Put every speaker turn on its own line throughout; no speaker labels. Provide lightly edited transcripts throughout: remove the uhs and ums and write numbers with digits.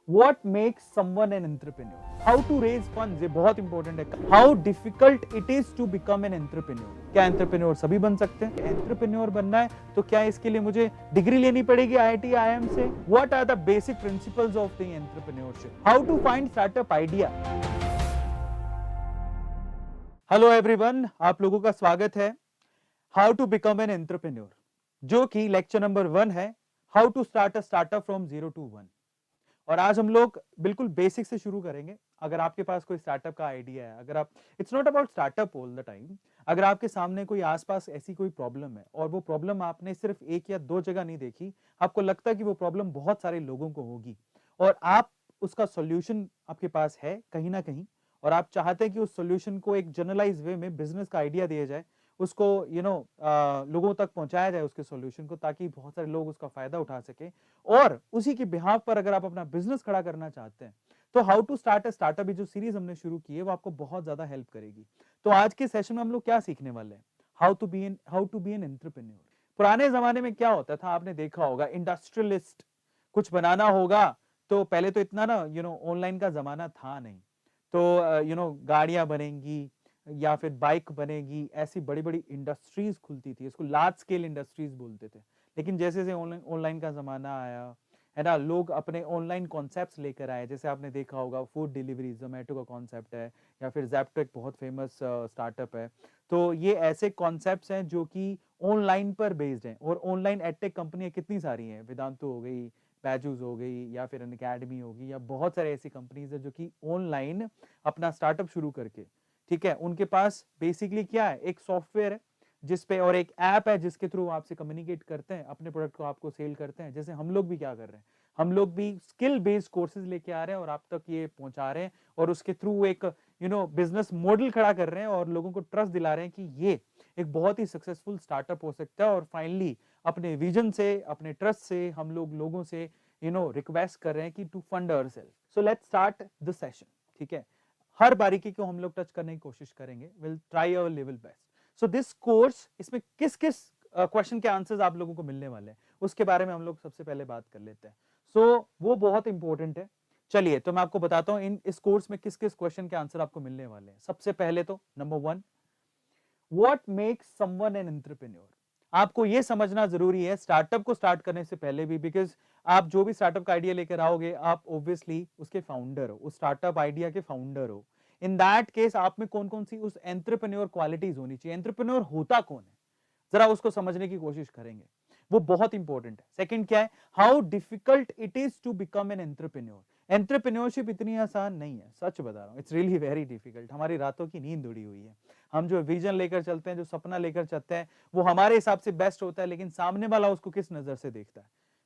What makes someone an entrepreneur? How to raise funds, ये बहुत important है. How difficult it is to become an entrepreneur? क्या entrepreneur सभी बन सकते हैं? एंटरप्रेन्योर बनना है तो क्या इसके लिए मुझे डिग्री लेनी पड़ेगी IIT IIM से? What are the basic principles of the entrepreneurship? How to find startup idea? Hello everyone, आप लोगों का स्वागत है how to become an entrepreneur, जो कि लेक्चर नंबर 1 है, how to start a startup from 0 to 1. और आज हम लोग बिल्कुल बेसिक से शुरू करेंगे. अगर आपके पास कोई स्टार्टअप का आइडिया है, अगर आप, it's not about startup all the time, अगर आपके सामने कोई आसपास ऐसी कोई प्रॉब्लम है और वो प्रॉब्लम आपने सिर्फ एक या दो जगह नहीं देखी, आपको लगता है कि वो प्रॉब्लम बहुत सारे लोगों को होगी और आप उसका सॉल्यूशन आपके पास है कहीं ना कहीं, और आप चाहते हैं कि उस सॉल्यूशन को एक जनरलाइज वे में बिजनेस का आइडिया दिया जाए, उसको लोगों तक पहुंचाया जाए उसके सॉल्यूशन को, ताकि बहुत सारे लोग उसका फायदा उठा सके. और उसी के बिहाफ पर अगर आप अपना बिजनेस खड़ा करना चाहते हैं तो how to start a startup, जो सीरीज हमने शुरू की है वो आपको बहुत ज्यादा हेल्प करेगी. तो आज के सेशन में हम लोग क्या सीखने वाले हैं? How to be an entrepreneur. पुराने जमाने में क्या होता था, आपने देखा होगा, इंडस्ट्रियलिस्ट कुछ बनाना होगा तो पहले तो इतना ना ऑनलाइन का जमाना था नहीं, तो गाड़ियां बनेंगी या फिर बाइक बनेगी, ऐसी बड़ी बड़ी इंडस्ट्रीज खुलती थी, इसको लार्ज स्केल इंडस्ट्रीज बोलते थे. लेकिन जैसे जैसे ऑनलाइन का जमाना आया है ना, लोग अपने ऑनलाइन कॉन्सेप्ट्स लेकर आए. जैसे आपने देखा होगा फूड डिलीवरी जोमेटो का कॉन्सेप्ट है, या फिर जैप्टो एक बहुत फेमस स्टार्टअप है. तो ये ऐसे कॉन्सेप्ट्स हैं जो कि ऑनलाइन पर बेस्ड हैं. और ऑनलाइन एडटेक कंपनियां कितनी सारी हैं, वेदांतु हो गई, बैजूस हो गई, या फिर अनअकैडमी होगी, या बहुत सारे ऐसी कंपनीज है जो कि ऑनलाइन अपना स्टार्टअप शुरू करके, ठीक है, उनके पास बेसिकली क्या है, एक सॉफ्टवेयर है जिसपे, और एक ऐप है जिसके थ्रू आपसे कम्युनिकेट करते हैं, अपने प्रोडक्ट को आपको सेल करते हैं. जैसे हम लोग भी क्या कर रहे हैं, हम लोग भी स्किल बेस्ड कोर्सेज लेके आ रहे हैं और आप तक ये पहुंचा रहे हैं, और उसके थ्रू एक बिजनेस मॉडल खड़ा कर रहे हैं और लोगों को ट्रस्ट दिला रहे हैं कि ये एक बहुत ही सक्सेसफुल स्टार्टअप हो सकता है. और फाइनली अपने विजन से, अपने ट्रस्ट से हम लोग लोगों से रिक्वेस्ट कर रहे हैं कि to fund ourself. So let's start the session. ठीक है, हर बारीकी को हम लोग टच करने की कोशिश करेंगे. Will try our level best. So this course, इसमें किस किस क्वेश्चन के आंसर्स आप लोगों को मिलने वाले हैं उसके बारे में हम लोग सबसे पहले बात कर लेते हैं. सो वो बहुत इंपॉर्टेंट है. चलिए, तो मैं आपको बताता हूं इस कोर्स में किस किस क्वेश्चन के आंसर आपको मिलने वाले हैं. सबसे पहले तो number 1, what makes someone an entrepreneur. आपको यह समझना जरूरी है स्टार्टअप को स्टार्ट करने से पहले भी, बिकॉज आप जो भी स्टार्टअप का आइडिया लेकर आओगे, आप ऑब्वियसली उसके फाउंडर हो, उस स्टार्टअप आइडिया के फाउंडर हो. इन दैट केस आप में कौन कौन सी उस एंटरप्रेन्योर क्वालिटीज होनी चाहिए, एंटरप्रेन्योर होता कौन है, जरा उसको समझने की कोशिश करेंगे, वो बहुत इंपॉर्टेंट है. सेकंड क्या है, how difficult it is to become an entrepreneur. Entrepreneurship इतनी आसान नहीं है, सच बता रहा हूं, इट्स रियली वेरी डिफिकल्ट. हमारी रातों की नींद उड़ी हुई है. हम जो विजन लेकर चलते हैं, जो सपना लेकर चलते हैं, वो हमारे हिसाब से बेस्ट होता है, लेकिन सामने वाला उसको किस नजर से देखता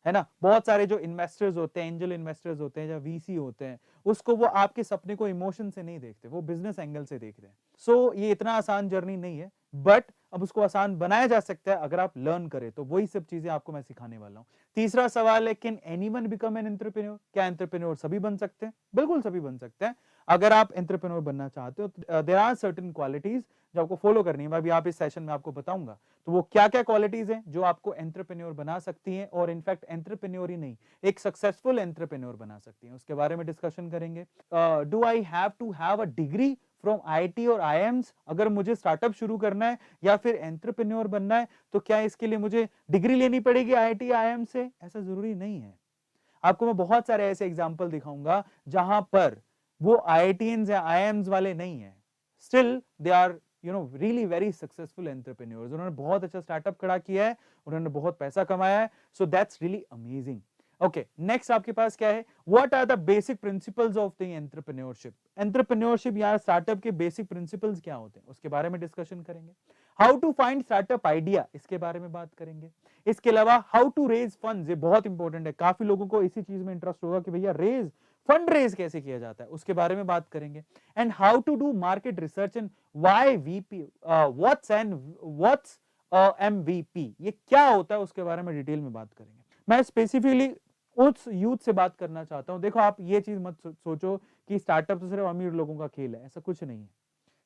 है ना. बहुत सारे जो इन्वेस्टर्स होते हैं, एंजल इन्वेस्टर्स होते हैं, या वीसी होते हैं, उसको वो आपके सपने को इमोशन से नहीं देखते, वो बिजनेस एंगल से देख रहे हैं. सो ये इतना आसान जर्नी नहीं है, बट अब उसको आसान बनाया जा सकता है अगर आप लर्न करें. तो वही सब चीजें आपको मैं सिखाने वाला हूं. तीसरा सवाल है, can anyone become an entrepreneur. क्या एंटरप्रेन्योर सभी बन सकते हैं? बिल्कुल सभी बन सकते हैं. अगर आप एंटरप्रेन्योर बनना चाहते हो, देयर आर सर्टेन क्वालिटीज जो आपको फॉलो करनी है. मैं अभी आप इस सेशन में आपको बताऊंगा तो वो क्या क्या क्वालिटीज हैं जो आपको एंटरप्रेन्योर बना सकती हैं, और इनफैक्ट एंटरप्रेन्योर ही नहीं, एक सक्सेसफुल एंटरप्रेन्योर बना सकती हैं. उसके बारे में डिस्कशन करेंगे. Do I have to have a degree from IIT और आईएम्स अगर मुझे स्टार्टअप शुरू करना है या फिर एंटरप्रेन्योर बनना है, तो क्या इसके लिए मुझे डिग्री लेनी पड़ेगी आईआईटी आईएम से? ऐसा जरूरी नहीं है. आपको मैं बहुत सारे ऐसे एग्जांपल दिखाऊंगा जहां पर वो आईआईटीएंस या आईएम्स वाले नहीं है, still they are really very successful entrepreneurs. उन्होंने बहुत अच्छा स्टार्टअप खड़ा किया है, उन्होंने बहुत पैसा कमाया है. So that's really amazing. Okay, next आपके पास क्या है, what are the basic principles of the entrepreneurship. Entrepreneurship या स्टार्टअप के बेसिक प्रिंसिपल्स क्या होते हैं उसके बारे में डिस्कशन करेंगे. How to find startup idea, इसके बारे में बात करेंगे. इसके अलावा हाउ टू रेज फंड्स, ये बहुत इंपॉर्टेंट है. काफी लोगों को इसी चीज में इंटरेस्ट होगा कि भैया फंड रेज कैसे किया जाता है, उसके बारे में बात करेंगे. And how to do market research and why VP, what's MVP, ये क्या होता है उसके बारे में डिटेल में बात करेंगे. मैं स्पेसिफिकली उस यूथ से बात करना चाहता हूं. देखो, आप ये चीज मत सोचो कि स्टार्टअप तो सिर्फ अमीर लोगों का खेल है, ऐसा कुछ नहीं है.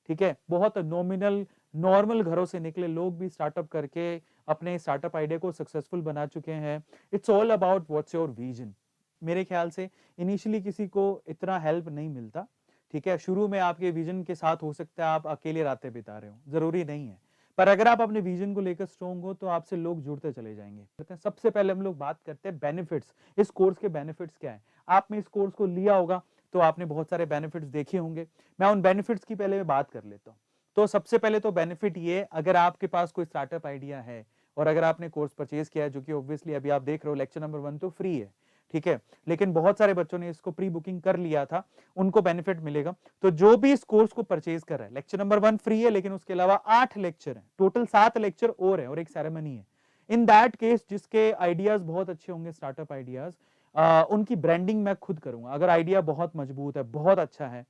ठीक है, बहुत नॉमिनल नॉर्मल घरों से निकले लोग भी स्टार्टअप करके अपने स्टार्टअप आइडिया को सक्सेसफुल बना चुके हैं. It's all about what's your vision. मेरे ख्याल से इनिशियली किसी को इतना हेल्प नहीं मिलता, ठीक है। शुरू में आपके विजन के साथ हो सकता है आप अकेले रातें बिता रहे हो, जरूरी नहीं है, पर अगर आप अपने विजन को लेकर स्ट्रॉन्ग हो तो आपसे लोग जुड़ते चले जाएंगे। सबसे पहले हम लोग बात करते हैं बेनिफिट्स, इस कोर्स के बेनिफिट्स क्या है। आपने इस कोर्स को लिया होगा तो आपने बहुत सारे बेनिफिट्स देखे होंगे, मैं उन बेनिफिट्स की पहले बात कर लेता हूँ। तो सबसे पहले तो बेनिफिट ये, अगर आपके पास कोई स्टार्टअप आइडिया है और अगर आपने कोर्स परचेज किया है, जो कि ऑब्वियसली अभी आप देख रहे हो लेक्चर नंबर 1 तो फ्री है, ठीक है, लेकिन बहुत सारे बच्चों ने इसको प्री बुकिंग कर लिया था, उनको बेनिफिट मिलेगा। तो जो भी इस कोर्स को परचेज कर रहा है, लेक्चर नंबर 1 फ्री है, लेकिन उसके अलावा 8 लेक्चर है, टोटल 7 लेक्चर और है और एक सेरेमनी है। इन दैट केस जिसके आइडियाज बहुत अच्छे होंगे, स्टार्टअप आइडियाज, उनकी ब्रांडिंग मैं खुद करूंगा। अगर आइडिया बहुत मजबूत है, बहुत अच्छा है,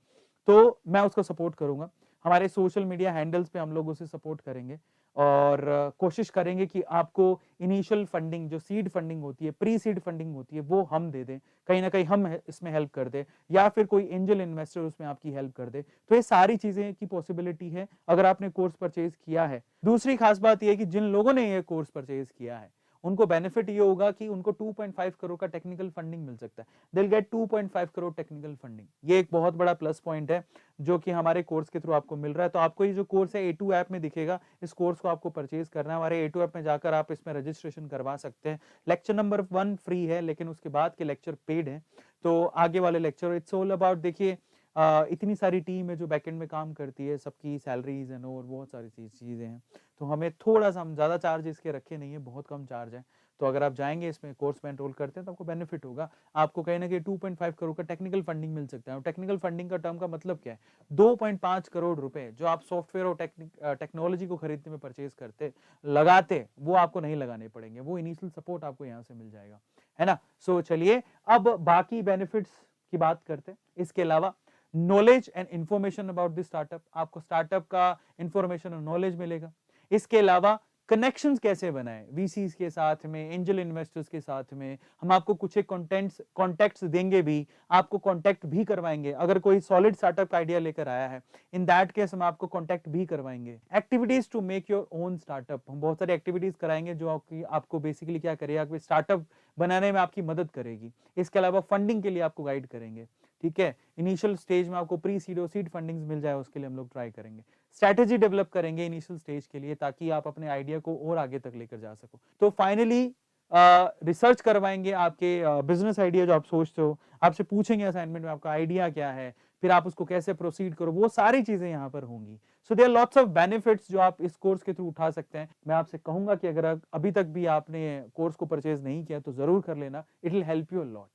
तो मैं उसको सपोर्ट करूंगा। हमारे सोशल मीडिया हैंडल्स पे हम लोग उसे सपोर्ट करेंगे और कोशिश करेंगे कि आपको इनिशियल फंडिंग, जो सीड फंडिंग होती है, प्री सीड फंडिंग होती है, वो हम दे दें, कहीं ना कहीं हम इसमें हेल्प कर दे, या फिर कोई एंजल इन्वेस्टर उसमें आपकी हेल्प कर दे। तो ये सारी चीजें की पॉसिबिलिटी है अगर आपने कोर्स परचेज किया है। दूसरी खास बात यह है कि जिन लोगों ने ये कोर्स परचेज किया है उनको बेनिफिट ये होगा कि उनको 2.5 करोड़ का टेक्निकल फंडिंग मिल सकता है। दिल गेट 2.5 करोड़ टेक्निकल फंडिंग। ये एक बहुत बड़ा प्लस पॉइंट है जो कि हमारे कोर्स के थ्रू आपको मिल रहा है। तो आपको ये जो कोर्स है A2 ऐप में दिखेगा, इस कोर्स को आपको परचेज करना है, हमारे A2 ऐप में जाकर आप इसमें रजिस्ट्रेशन करवा सकते हैं। लेक्चर नंबर 1 फ्री है, लेकिन उसके बाद के लेक्चर पेड है। तो आगे वाले लेक्चर इट्स ऑल अबाउट, देखिए इतनी सारी टीम है जो बैकएंड में काम करती है, सबकी सैलरीज एंड और बहुत सारी चीजें हैं, तो हमें थोड़ा सा, हम ज्यादा चार्ज इसके रखे नहीं है, बहुत कम चार्ज है। तो अगर आप जाएंगे इसमें कोर्स में एनरोल करते हैं तो आपको बेनिफिट होगा, आपको कहीं ना कहीं 2.5 करोड़ का टेक्निकल फंडिंग मिल सकता है। और टेक्निकल फंडिंग का टर्म का मतलब क्या है, 2.5 करोड़ रुपए जो आप सॉफ्टवेयर और टेक्नोलॉजी को खरीदने में परचेज करते लगाते, वो आपको नहीं लगाने पड़ेंगे, वो इनिशियल सपोर्ट आपको यहाँ से मिल जाएगा, है ना। सो चलिए अब बाकी बेनिफिट्स की बात करते हैं। इसके अलावा knowledge and information about this startup, आपको स्टार्टअप का इंफॉर्मेशन और नॉलेज मिलेगा। इसके अलावा कनेक्शंस कैसे बनाएं वीसीज के साथ में, एंजल इन्वेस्टर्स के साथ में, हम आपको कुछ एक कॉन्टेक्ट्स देंगे भी, आपको कॉन्टेक्ट भी करवाएंगे। अगर कोई सॉलिड स्टार्टअप आइडिया लेकर आया है, इन दैट केस हम आपको कॉन्टेक्ट भी करवाएंगे। Activities to make your own startup, हम बहुत सारी एक्टिविटीज कराएंगे जो आपको बेसिकली क्या करेगा, स्टार्टअप बनाने में आपकी मदद करेगी। इसके अलावा फंडिंग के लिए आपको गाइड करेंगे, ठीक है। इनिशियल स्टेज में आपको प्री सीड और सीड फंडिंग्स मिल जाए, उसके लिए हम लोग ट्राई करेंगे। स्ट्रैटेजी डेवलप करेंगे इनिशियल स्टेज के लिए, ताकि आप अपने आइडिया को और आगे तक लेकर जा सको। तो फाइनली रिसर्च करवाएंगे आपके बिजनेस आइडिया जो आप सोचते हो, आपसे पूछेंगे असाइनमेंट में आपका आइडिया क्या है, फिर आप उसको कैसे प्रोसीड करो, वो सारी चीजें यहाँ पर होंगी। So there lots of benefits जो आप इस कोर्स के थ्रू उठा सकते हैं। मैं आपसे कहूंगा कि अगर अभी तक भी आपने कोर्स को परचेज नहीं किया तो जरूर कर लेना, it will help you a lot.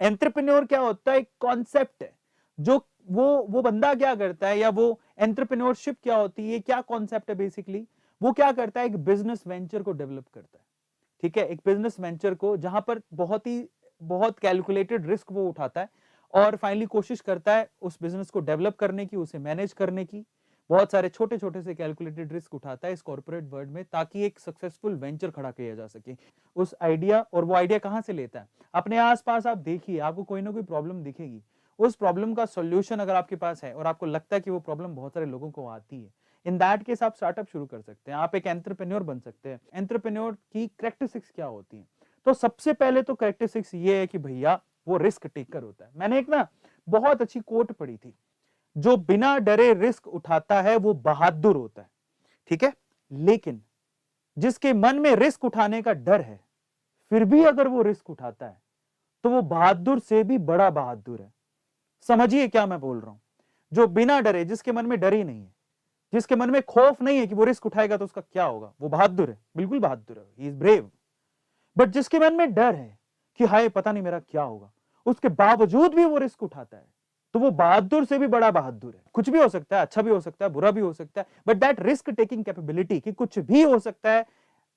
Entrepreneur क्या होता है, एक कॉन्सेप्ट है, जो वो बंदा क्या करता है, या वो एंटरप्रेन्योरशिप क्या होती है, क्या कॉन्सेप्ट है बेसिकली, वो क्या करता है, एक बिजनेस वेंचर को डेवलप करता है, ठीक है। एक बिजनेस वेंचर को जहां पर बहुत कैलकुलेटेड रिस्क वो उठाता है और फाइनली कोशिश करता है उस बिजनेस को डेवलप करने की, उसे मैनेज करने की, बहुत सारे छोटे छोटे से कैलकुलेटेड रिस्क उठाता है इस कॉर्पोरेट वर्ल्ड में, ताकि एक सक्सेसफुल वेंचर खड़ा किया जा सके उस आइडिया। और वो आइडिया कहां से लेता है, अपने आसपास आप देखिए, आपको कोई ना कोई प्रॉब्लम दिखेगी, उस प्रॉब्लम का सॉल्यूशन अगर आपके पास है और आपको लगता है कि वो प्रॉब्लम बहुत सारे लोगों को आती है, इन दैट केस आप स्टार्टअप शुरू कर सकते हैं, आप एक एंटरप्रेन्योर बन सकते हैं। एंटरप्रेन्योर की कैरेक्टरिस्टिक्स क्या होती हैं, तो सबसे पहले तो कैरेक्टरिस्टिक्स ये है कि भैया वो रिस्क टेकर होता है। मैंने एक ना बहुत अच्छी कोट पढ़ी थी, जो बिना डरे रिस्क उठाता है वो बहादुर होता है, ठीक है। लेकिन जिसके मन में रिस्क उठाने का डर है, फिर भी अगर वो रिस्क उठाता है, तो वो बहादुर से भी बड़ा बहादुर है। समझिए क्या मैं बोल रहा हूं, जो बिना डरे, जिसके मन में डर ही नहीं है, जिसके मन में खौफ नहीं है कि वो रिस्क उठाएगा तो उसका क्या होगा, वो बहादुर है, बिल्कुल बहादुर है, ही इज ब्रेव। बट जिसके मन में डर है कि हाय पता नहीं मेरा क्या होगा, उसके बावजूद भी वो रिस्क उठाता है, तो वो बहादुर से भी बड़ा बहादुर है। कुछ भी हो सकता है, अच्छा भी हो सकता है, बुरा भी हो सकता है, but that risk taking capability कि कुछ भी हो सकता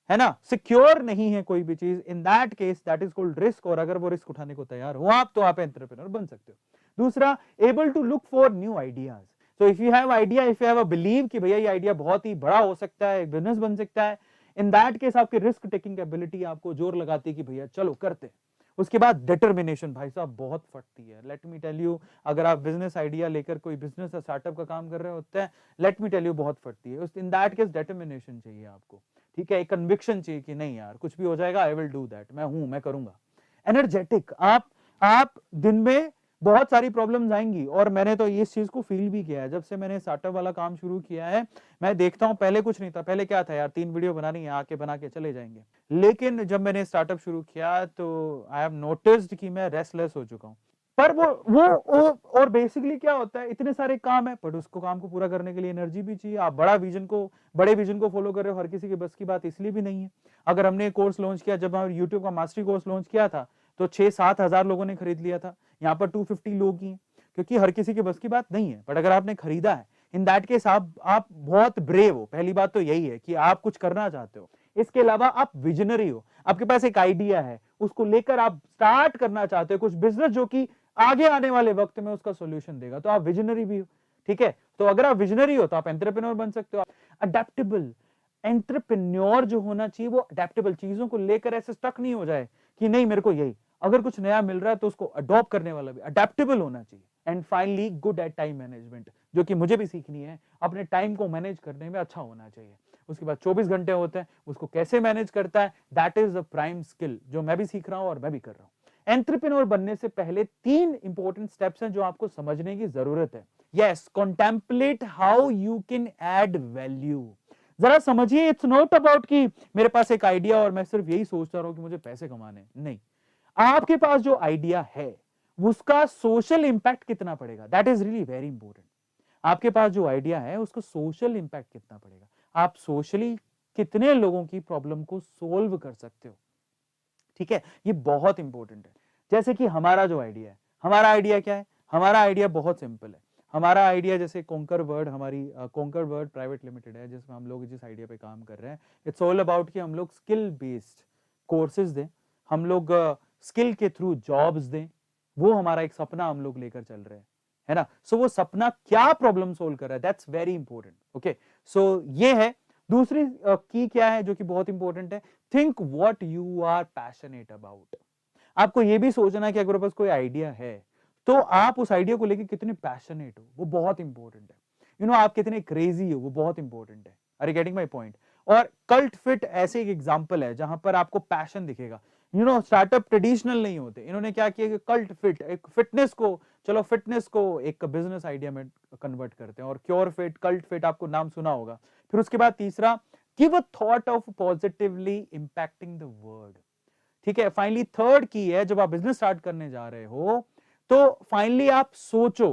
है ना, सिक्योर नहीं है कोई भी चीज, in that case that is called risk. और अगर वो रिस्क उठाने को तैयार हो आप, तो आप एंटरप्रेन्योर बन सकते हो। दूसरा, able to look for new ideas. तो if you have idea, if you have a believe कि भैया ये आइडिया बहुत ही बड़ा हो सकता है, एक बिजनेस बन सकता है, इन दैट केस आपकी रिस्क टेकिंग एबिलिटी आपको जोर लगाती है कि भैया चलो करते हैं। उसके बाद डिटर्मिनेशन भाई साहब बहुत फटती है, लेट मी टेल यू। अगर आप बिजनेस आइडिया लेकर कोई बिजनेस या स्टार्टअप का काम कर रहे होते हैं, लेट मी टेल यू बहुत फटती है। इन दैट केस डिटर्मिनेशन चाहिए आपको, ठीक है, एक कन्विक्शन चाहिए कि नहीं यार कुछ भी हो जाएगा, आई विल डू दैट, मैं हूं, मैं करूंगा। एनर्जेटिक, आप आप दिन में बहुत सारी प्रॉब्लम्स आएंगी, और मैंने तो इस चीज को फील भी किया है जब से मैंने स्टार्टअप वाला काम शुरू किया है। मैं देखता हूं पहले कुछ नहीं था, पहले क्या था यार, 3 वीडियो बनानी है, आके बना के चले जाएंगे। लेकिन जब मैंने स्टार्टअप शुरू किया तो आई हैव नोटिस्ड कि मैं रेस्टलेस हो चुका हूं। पर और बेसिकली क्या होता है, इतने सारे काम है, पर उसको काम को पूरा करने के लिए एनर्जी भी चाहिए। आप बड़े विजन को फॉलो कर रहे हो, हर किसी के बस की बात इसलिए भी नहीं है। अगर हमने कोर्स लॉन्च किया, जब हम यूट्यूब का मास्टरी कोर्स लॉन्च किया था, तो 6-7 हजार लोगों ने खरीद लिया था। यहाँ पर 250 लोग ही हैं, क्योंकि हर किसी के बस की बात नहीं है। बट अगर आपने खरीदा है, इन दैट केस आप बहुत ब्रेव हो। पहली बात तो यही है कि आप कुछ करना चाहते हो। इसके अलावा आप विजनरी हो, आपके पास एक आइडिया है, उसको लेकर आप स्टार्ट करना चाहते हो कुछ बिजनेस जो कि आगे आने वाले वक्त में उसका सॉल्यूशन देगा, तो आप विजनरी भी हो। ठीक है, तो अगर आप विजनरी हो तो आप एंटरप्रेन्योर बन सकते हो। अडेप्टेबल एंटरप्रेन्योर जो होना चाहिए, वो अडेप्टेबल, चीजों को लेकर ऐसे स्टक नहीं हो जाए कि नहीं मेरे को यही, अगर कुछ नया मिल रहा है तो उसको अडॉप्ट करने वाला भी अडेप्टेबल होना चाहिए। And finally good at time management, जो कि मुझे भी सीखनी है, अपने टाइम को मैनेज करने में अच्छा होना चाहिए। उसके बाद 24 घंटे होते हैं, उसको कैसे मैनेज करता है, that is a prime skill जो मैं भी सीख रहा हूं और मैं भी कर रहा हूं। एंटरप्रेन्योर बनने से पहले 3 इंपॉर्टेंट स्टेप्स हैं जो आपको समझने की जरूरत है। Yes, contemplate how you can add value. जरा समझिए, इट्स नॉट अबाउट कि मेरे पास एक आइडिया और मैं सिर्फ यही सोचता रहूं कि मुझे पैसे कमाने, नहीं। आपके पास जो आइडिया है उसका सोशल इंपैक्ट कितना पड़ेगा, that is really very important. आपके पास जो आइडिया है उसका सोशल इंपैक्ट कितना पड़ेगा, आप सोशली कितने लोगों की प्रॉब्लम को सोल्व कर सकते हो। ठीक है, ये बहुत इंपॉर्टेंट है। जैसे कि हमारा जो आइडिया है, हमारा आइडिया क्या है, हमारा आइडिया बहुत सिंपल है। हमारा आइडिया जैसे कोंकर वर्ड, हमारी कोंकर वर्ड प्राइवेट लिमिटेड है, जिसमें हम लोग जिस आइडिया पे काम कर रहे हैं, इट्स ऑल अबाउट कि हम लोग स्किल बेस्ड कोर्सेज दें, हम लोग स्किल के थ्रू जॉब्स दें। वो हमारा एक सपना हम लोग लेकर चल रहे हैं, है ना। सो वो सपना क्या प्रॉब्लम सोल्व कर रहा है, दैट्स वेरी इंपॉर्टेंट। ओके, सो ये है। दूसरी की क्या है जो कि बहुत इंपॉर्टेंट है, think what you are passionate about. आपको यह भी सोचना है कि अगर पास कोई आइडिया है तो आप उस आइडिया को लेकर कितने पैशनेट हो, वो बहुत इंपॉर्टेंट है। आप कितने क्रेजी हो, वो बहुत इंपॉर्टेंट है। Are you getting my point. और कल्ट फिट ऐसे एक एग्जांपल है जहां पर आपको पैशन दिखेगा। स्टार्टअप ट्रेडिशनल नहीं होते, इन्होंने क्या किया कि कल्ट फिट, एक फिटनेस को, चलो फिटनेस को एक बिजनेस आइडिया में कन्वर्ट करते हैं। और क्योर फिट, कल्ट फिट, आपको नाम सुना होगा। फिर उसके बाद तीसरा, give a thought of positively impacting the world. ठीक है, फाइनली थर्ड की है, जब आप बिजनेस स्टार्ट करने जा रहे हो तो फाइनली आप सोचो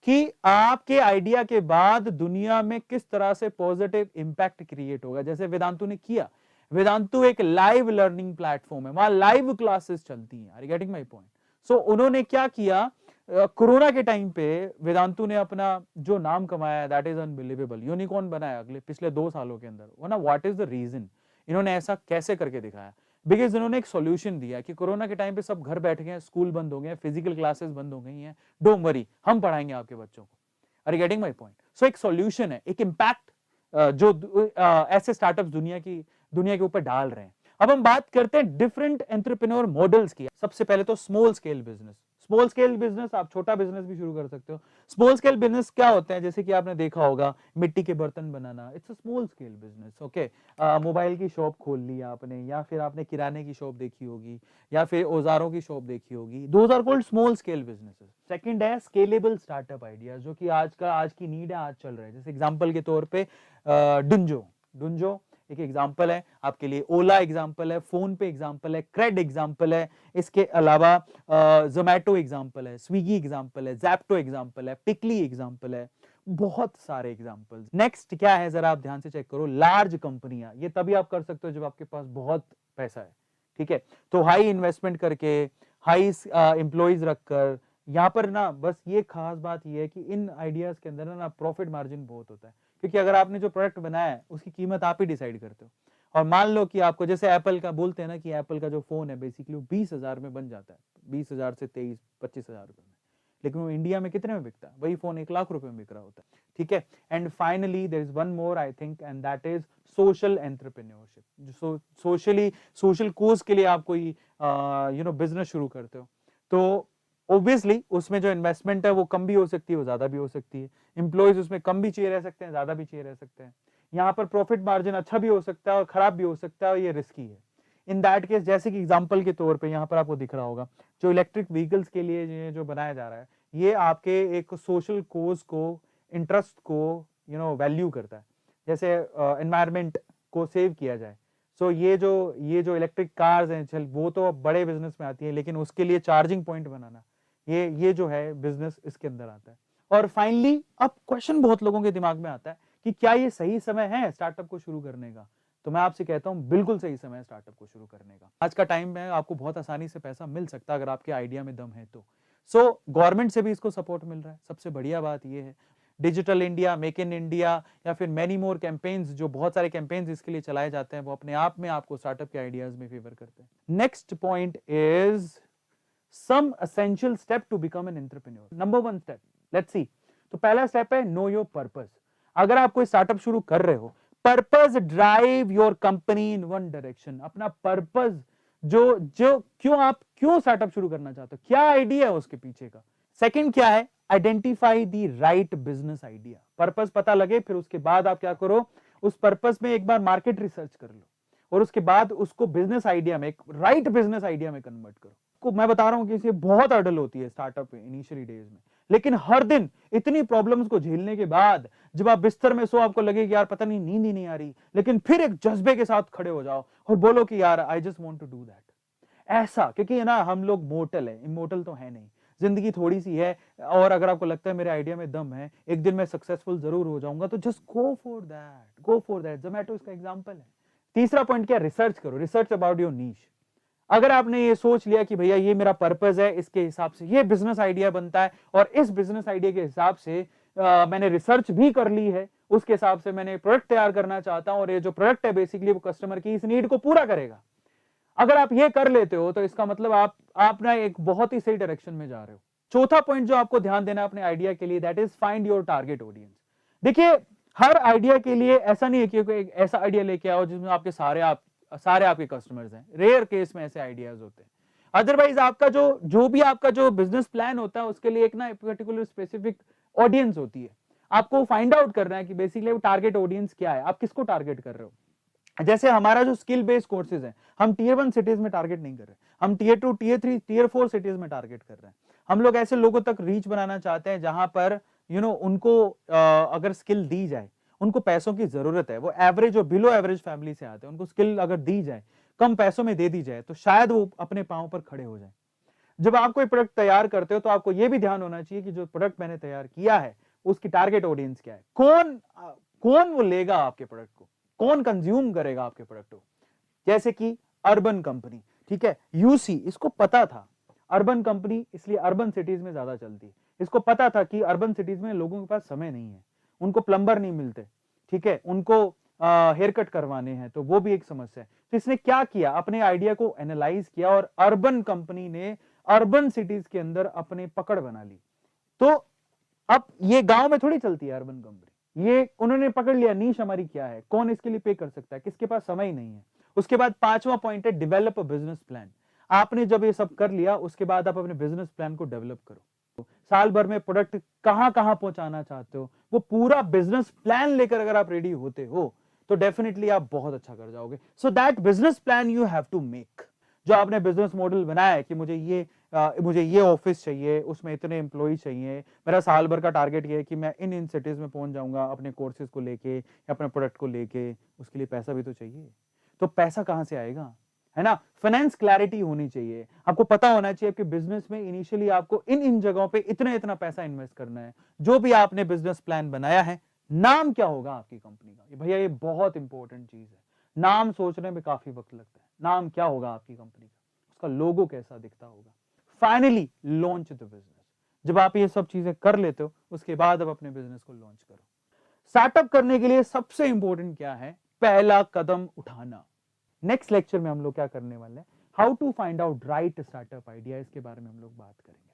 कि आपके आइडिया के बाद दुनिया में किस तरह से पॉजिटिव इंपैक्ट क्रिएट होगा, जैसे वेदांतु ने किया। वेदांतु एक लाइव लर्निंग प्लेटफॉर्म है, वहां लाइव क्लासेस चलती हैं। Are you getting my point. So उन्होंने क्या किया, कोरोना के टाइम पे वेदांतु ने अपना जो नाम कमाया, दैट इज अनबिलीवेबल, यूनिकॉर्न बनाया पिछले 2 सालों के अंदर। वो ना, व्हाट इज द रीजन, इन्होंने ऐसा कैसे करके दिखाया, बिकॉज इन्होंने एक सॉल्यूशन दिया कि कोरोना के टाइम पे सब घर बैठ गए, स्कूल बंद हो गए, फिजिकल क्लासेस बंद हो गई हैं, डोंट वरी, हम पढ़ाएंगे आपके बच्चों को। Are you getting my point. So एक सॉल्यूशन है, एक इंपैक्ट जो ऐसे स्टार्टअप्स दुनिया के ऊपर डाल रहे हैं। अब हम बात करते हैं डिफरेंट एंटरप्रेन्योर मॉडल्स की। सबसे पहले तो small scale business. Small scale business, आप छोटा बिजनेस भी शुरू कर सकते हो। स्मॉल स्केल बिजनेस क्या होते हैं, जैसे कि आपने देखा होगा मिट्टी के बर्तन बनाना, it's a small scale business. Okay, mobile की शॉप खोल ली आपने, या फिर आपने किराने की शॉप देखी होगी, या फिर औजारों की शॉप देखी होगी, those are called small scale businesses. Second है स्केलेबल स्टार्टअप आइडिया, जो कि आज की नीड है, आज चल रहा है। जैसे एग्जांपल के तौर पे डुंजो एक एग्जांपल है आपके लिए, ओला एग्जांपल है, फोन पे एग्जांपल है, क्रेड एग्जांपल है, इसके अलावा जोमैटो एग्जांपल है, स्विगी एग्जांपल है, जैप्टो एग्जांपल है, पिकली एग्जांपल है, बहुत सारे एग्जांपल्स। नेक्स्ट क्या है, जरा आप ध्यान से चेक करो, लार्ज कंपनियां। ये तभी आप कर सकते हो जब आपके पास बहुत पैसा है। ठीक है, तो हाई इन्वेस्टमेंट करके, हाई एम्प्लॉइज रखकर, यहाँ पर ना बस ये खास बात ये है कि इन आइडियाज के अंदर ना प्रॉफिट मार्जिन बहुत होता है, क्योंकि अगर आपने जो प्रोडक्ट बनाया है उसकी कीमत आप ही डिसाइड करते हो। और मान लो कि आपको, जैसे एप्पल का बोलते हैं ना कि एप्पल का जो फोन है बेसिकली 20,000 में बन जाता है, 20,000 से 23-25,000 रुपए में, लेकिन वो इंडिया में कितने में बिकता है, वही फोन 1 लाख रुपए में बिक रहा होता है। ठीक है, and finally there is one more I think, and that is social entrepreneurship. जो सोशल कोज के लिए आप कोई बिजनेस शुरू करते हो, तो ऑब्वियसली उसमें जो इन्वेस्टमेंट है वो कम भी हो सकती है, वो ज्यादा भी हो सकती है। एम्प्लॉइज उसमें कम भी चाहिए रह सकते हैं, ज्यादा भी चाहिए रह सकते हैं। यहाँ पर प्रॉफिट मार्जिन अच्छा भी हो सकता है और खराब भी हो सकता है, और ये रिस्की है। इन दैट केस, जैसे कि एग्जांपल के तौर पे यहाँ पर आपको दिख रहा होगा, जो इलेक्ट्रिक व्हीकल्स के लिए जो बनाया जा रहा है, ये आपके एक सोशल कोज को, इंटरेस्ट को वैल्यू करता है, जैसे एनवायरमेंट को सेव किया जाए। सो ये जो इलेक्ट्रिक कार्स हैं, चल वो तो बड़े बिजनेस में आती है, लेकिन उसके लिए चार्जिंग पॉइंट बनाना, ये जो है बिजनेस इसके अंदर आता है। और फाइनली अब क्वेश्चन बहुत लोगों के दिमाग में आता है कि क्या ये सही समय है स्टार्टअप को शुरू करने का? तो मैं आपसे कहता हूं बिल्कुल सही समय है स्टार्टअप को शुरू करने का। आज का टाइम में आपको बहुत आसानी से पैसा मिल सकता है अगर आपके आइडिया में दम है तो। सो गवर्नमेंट से भी इसको सपोर्ट मिल रहा है, सबसे बढ़िया बात ये है। Digital India, make in India या फिर मैनी मोर कैंपेन्स, जो बहुत सारे कैंपेन्स इसके लिए चलाए जाते हैं, वो अपने आप में आपको स्टार्टअप के आइडियाज में फेवर करते हैं। Next point is some essential step to become an entrepreneur. Number 1 step, let's see. तो पहला स्टेप है नो योर पर्पस। अगर आप कोई स्टार्टअप शुरू कर रहे हो, purpose drive your company in one direction. अपना पर्पस, जो क्यों स्टार्टअप शुरू करना चाहते हो, क्या आइडिया है उसके पीछे का। सेकंड क्या है, identify the right business idea. Purpose पता लगे, फिर उसके बाद आप क्या करो, उस पर्पस में एक बार मार्केट रिसर्च कर लो और उसके बाद उसको बिजनेस आइडिया में, एक राइट बिजनेस आइडिया में कन्वर्ट करो। को मैं बता रहा हूं कि इसे बहुत हर्डल होती है स्टार्टअप इनिशियली डेज में, लेकिन हर दिन इतनी प्रॉब्लम्स को झेलने के बाद जब आप बिस्तर में सो, आपको लगे कि यार पता नहीं नींद ही नहीं आ रही, लेकिन फिर एक जज्बे के साथ खड़े हो जाओ और बोलो कि यार I just want to do that. ऐसा, क्योंकि ना हम लोग मोर्टल है, इमोर्टल तो है नहीं, जिंदगी थोड़ी सी है। और अगर आपको लगता है मेरे आइडिया में दम है, एक दिन मैं सक्सेसफुल जरूर हो जाऊंगा, तो just go for that, go for that. Zomato इसका एग्जांपल है। तीसरा पॉइंट क्या, रिसर्च करो, रिसर्च अबाउट योर नीश। अगर आपने ये सोच लिया कि भैया ये मेरा पर्पस है, इसके हिसाब से ये बिजनेस आइडिया बनता है, और इस बिजनेस आइडिया के हिसाब से मैंने रिसर्च भी कर ली है, उसके हिसाब से मैंने प्रोडक्ट तैयार करना चाहता हूं, और ये जो प्रोडक्ट है बेसिकली वो कस्टमर की इस नीड को पूरा करेगा। अगर आप ये कर लेते हो तो इसका मतलब आप ना एक बहुत ही सही डायरेक्शन में जा रहे हो। चौथा पॉइंट जो आपको ध्यान देना है अपने आइडिया के लिए, that is find your target audience. देखिए, हर आइडिया के लिए ऐसा नहीं है कि एक ऐसा आइडिया लेके आओ जिसमें आपके सारे आपके कस्टमर्स हैं। रेयर केस में ऐसे आइडियाज होते हैं। अदरवाइज आपका जो भी आपका जो बिजनेस प्लान होता है, उसके लिए एक ना पर्टिकुलर स्पेसिफिक ऑडियंस होती है। आपको फाइंड आउट करना है कि बेसिकली वो टारगेट ऑडियंस क्या है, आप किसको टारगेट कर रहे हो। जैसे हमारा जो स्किल बेस्ड कोर्सेज है, हम टियर 1 सिटीज में टारगेट नहीं कर रहे, हम टियर 2, टियर 3, टियर 4 सिटीज में टारगेट कर रहे हैं। हम लोग ऐसे लोगों तक रीच बनाना चाहते हैं जहां पर उनको अगर स्किल दी जाए, उनको पैसों की जरूरत है, वो एवरेज और बिलो एवरेज फैमिली से आते हैं, उनको स्किल अगर दी जाए, कम पैसों में दे दी जाए, तो शायद वो अपने पांव पर खड़े हो जाए। जब आप कोई प्रोडक्ट तैयार करते हो तो आपको यह भी ध्यान होना चाहिए कि जो प्रोडक्ट मैंने तैयार किया है उसकी टारगेट ऑडियंस क्या है, कौन वो लेगा आपके प्रोडक्ट को, कौन कंज्यूम करेगा आपके प्रोडक्ट को। जैसे कि अर्बन कंपनी, ठीक है, यूसी, इसको पता था अर्बन कंपनी इसलिए अर्बन सिटीज में ज्यादा चलती है। इसको पता था कि अर्बन सिटीज में लोगों के पास समय नहीं है, उनको प्लम्बर नहीं मिलते, ठीक है, उनको हेयर कट करवाने हैं, तो वो भी एक समस्या है। तो इसने क्या किया, अपने आइडिया को एनालाइज किया और अर्बन कंपनी ने अर्बन सिटीज के अंदर अपने पकड़ बना ली। तो अब ये गांव में थोड़ी चलती है अर्बन कंपनी, ये उन्होंने पकड़ लिया नीश हमारी क्या है, कौन इसके लिए पे कर सकता है, किसके पास समय ही नहीं है। उसके बाद पांचवा पॉइंट है डेवलप अ बिजनेस प्लान। आपने जब ये सब कर लिया, उसके बाद आप अपने बिजनेस प्लान को डेवलप करो। साल भर में प्रोडक्ट कहां कहां पहुंचाना चाहते हो, वो पूरा बिजनेस प्लान लेकर अगर आप रेडी होते हो तो डेफिनेटली आप बहुत अच्छा कर जाओगे। So that business plan you have to make. जो आपने बिजनेस मॉडल बनाया है कि मुझे ये ऑफिस चाहिए, उसमें इतने एम्प्लॉय चाहिए, मेरा साल भर का टारगेट ये है कि मैं इन सिटीज में पहुंच जाऊंगा अपने कोर्सेज को लेके या अपने प्रोडक्ट को लेके, उसके लिए पैसा भी तो चाहिए। तो पैसा कहां से आएगा, है ना। फाइनेंस क्लैरिटी होनी चाहिए, आपको पता होना चाहिए कि बिजनेस में इनिशियली आपको इन जगहों पे इतना पैसा इन्वेस्ट करना है। जो भी आपने बिजनेस प्लान बनाया है, नाम क्या होगा आपकी कंपनी का, भैया ये बहुत इंपॉर्टेंट चीज है। नाम सोचने में काफी वक्त लगता है, नाम क्या होगा आपकी कंपनी का, उसका लोगो कैसा दिखता होगा। Finally launch the business. जब आप ये सब चीजें कर लेते हो, उसके बाद आप अपने बिजनेस को लॉन्च करो। स्टार्टअप करने के लिए सबसे इंपॉर्टेंट क्या है, पहला कदम उठाना। नेक्स्ट लेक्चर में हम लोग क्या करने वाले हैं, how to find out right startup idea, इसके बारे में हम लोग बात करेंगे।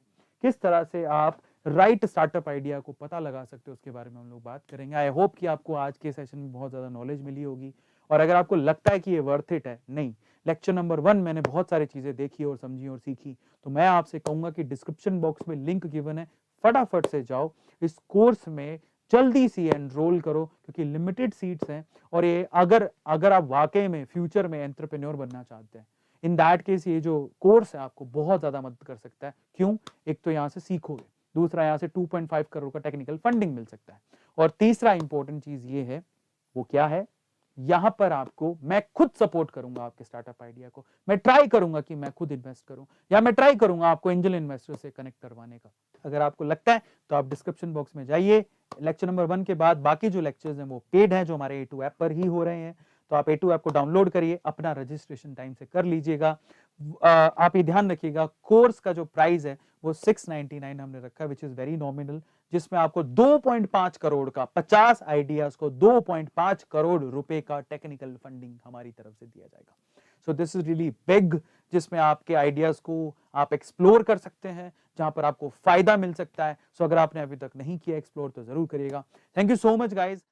किस तरह से आप राइट स्टार्टअप आइडिया को पता लगा सकते हो, उसके बारे में हम लोग बात करेंगे। आई होप कि आपको आज के सेशन में बहुत ज्यादा नॉलेज मिली होगी, और अगर आपको लगता है कि ये वर्थ इट है, नहीं, लेक्चर नंबर 1 मैंने बहुत सारी चीजें देखी और समझी और सीखी, तो मैं आपसे कहूंगा कि डिस्क्रिप्शन बॉक्स में लिंक गिवन है, फटाफट से जाओ, इस कोर्स में जल्दी से एनरोल करो क्योंकि लिमिटेड सीट्स हैं और ये अगर आप वाकई में फ्यूचर में एंटरप्रेन्योर बनना चाहते हैं, इन दैट केस ये जो कोर्स है आपको बहुत ज्यादा मदद कर सकता है। क्यों? एक तो यहाँ से सीखोगे, दूसरा यहाँ से 2.5 करोड़ का टेक्निकल फंडिंग मिल सकता है, और तीसरा इंपॉर्टेंट चीज ये है, वो क्या है, यहां पर आपको मैं खुद सपोर्ट करूंगा आपके स्टार्टअप आइडिया को, मैं ट्राई करूंगा कि मैं खुद इन्वेस्ट करूं, या मैं ट्राई करूंगा आपको एंजल इन्वेस्टर से कनेक्ट करवाने का। अगर आपको लगता है तो आप डिस्क्रिप्शन बॉक्स में जाइए, लेक्चर नंबर 1 के बाद बाकी जो लेक्चर्स हैं वो पेड हैं, जो हमारे A2 ऐप पर ही हो रहे हैं, तो आप A2 ऐप को डाउनलोड करिए, अपना रजिस्ट्रेशन टाइम से कर लीजिएगा। आप ये ध्यान रखिएगा, कोर्स का जो प्राइस है वो 699 हमने रखा है, विच इज वेरी नॉमिनल, जिसमें आपको 2.5 करोड़ का 50 आइडियाज को 2.5 करोड़ रुपए का टेक्निकल फंडिंग हमारी तरफ से दिया जाएगा। So this is really big, जिसमें आपके आइडियाज को आप एक्सप्लोर कर सकते हैं, जहां पर आपको फायदा मिल सकता है। सो अगर आपने अभी तक नहीं किया एक्सप्लोर तो जरूर करिएगा। Thank you so much guys.